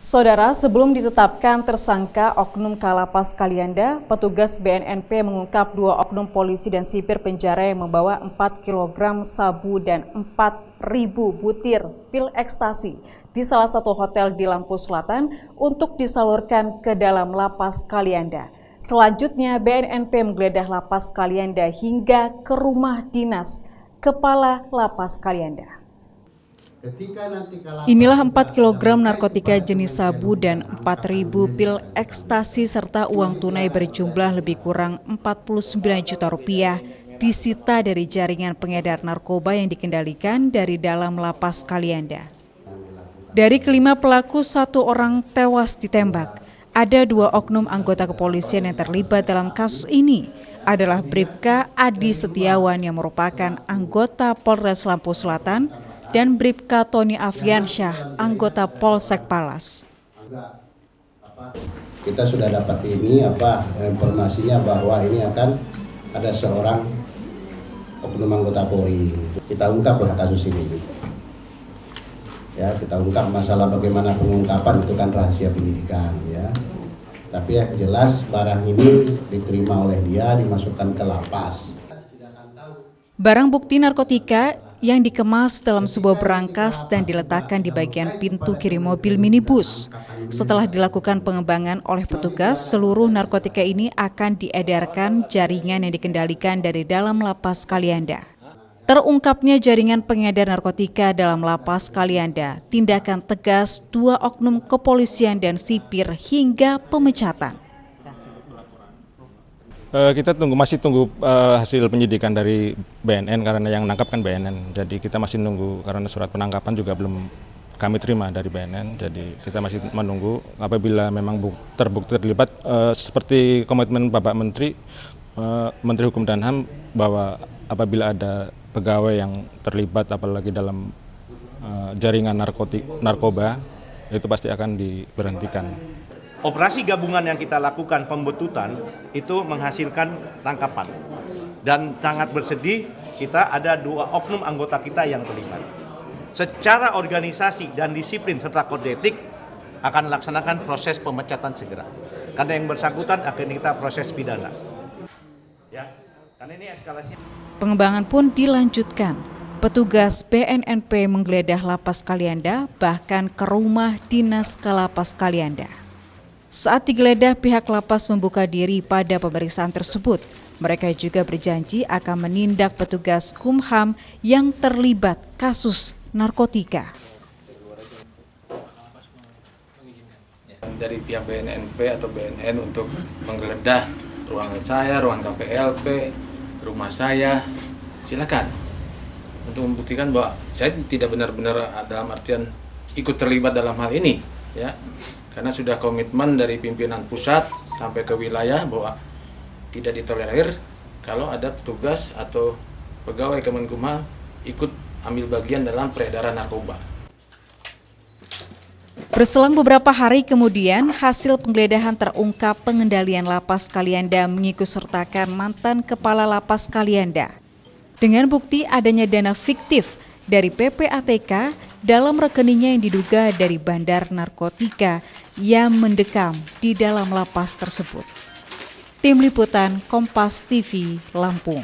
Saudara, sebelum ditetapkan tersangka oknum Kalapas Kalianda, petugas BNNP mengungkap 2 oknum polisi dan sipir penjara yang membawa 4 kg sabu dan 4.000 butir pil ekstasi di salah satu hotel di Lampung Selatan untuk disalurkan ke dalam Lapas Kalianda. Selanjutnya, BNNP menggeledah Lapas Kalianda hingga ke rumah dinas Kepala Lapas Kalianda. Inilah 4 kg narkotika jenis sabu dan 4.000 pil ekstasi serta uang tunai berjumlah lebih kurang 49 juta rupiah disita dari jaringan pengedar narkoba yang dikendalikan dari dalam Lapas Kalianda. Dari kelima pelaku, 1 orang tewas ditembak. Ada 2 oknum anggota kepolisian yang terlibat dalam kasus ini adalah Bribka Adi Setiawan yang merupakan anggota Polres Lampung Selatan dan Bribka Tony Afriansyah, anggota Polsek Palas. Kita sudah dapat informasinya bahwa ini akan ada seorang oknum anggota Polri. Kita ungkaplah kasus ini. Ya, kita ungkap masalah bagaimana pengungkapan itu kan rahasia penyidikan, ya. Tapi yang jelas barang ini diterima oleh dia, dimasukkan ke lapas. Barang bukti narkotika yang dikemas dalam sebuah berangkas dan diletakkan di bagian pintu kiri mobil minibus. Setelah dilakukan pengembangan oleh petugas, seluruh narkotika ini akan diedarkan jaringan yang dikendalikan dari dalam Lapas Kalianda. Terungkapnya jaringan pengedar narkotika dalam Lapas Kalianda, tindakan tegas 2 oknum kepolisian dan sipir hingga pemecatan. Kita masih tunggu hasil penyidikan dari BNN karena yang menangkap kan BNN. Jadi kita masih nunggu karena surat penangkapan juga belum kami terima dari BNN. Jadi kita masih menunggu apabila memang terbukti terlibat seperti komitmen Bapak Menteri Hukum dan HAM bahwa apabila ada pegawai yang terlibat apalagi dalam jaringan narkoba itu pasti akan diberhentikan. Operasi gabungan yang kita lakukan pembetutan itu menghasilkan tangkapan. Dan sangat bersedih kita ada 2 oknum anggota kita yang terlibat. Secara organisasi dan disiplin serta kode etik akan laksanakan proses pemecatan segera. Karena yang bersangkutan akan kita proses pidana. Ya, karena ini eskalasi. Pengembangan pun dilanjutkan. Petugas BNNP menggeledah Lapas Kalianda bahkan ke rumah dinas Kalapas Kalianda. Saat digeledah, pihak lapas membuka diri pada pemeriksaan tersebut. Mereka juga berjanji akan menindak petugas Kumham yang terlibat kasus narkotika. Dari pihak BNNP atau BNN untuk menggeledah ruangan saya, ruangan KPLP, rumah saya, silakan. Untuk membuktikan bahwa saya tidak benar-benar dalam artian ikut terlibat dalam hal ini, ya. Karena sudah komitmen dari pimpinan pusat sampai ke wilayah bahwa tidak ditolerir kalau ada petugas atau pegawai Kemenkumham ikut ambil bagian dalam peredaran narkoba. Berselang beberapa hari kemudian, hasil penggeledahan terungkap pengendalian Lapas Kalianda mengikutsertakan mantan Kepala Lapas Kalianda. Dengan bukti adanya dana fiktif dari PPATK dalam rekeningnya yang diduga dari bandar narkotika yang mendekam di dalam lapas tersebut. Tim Liputan Kompas TV, Lampung.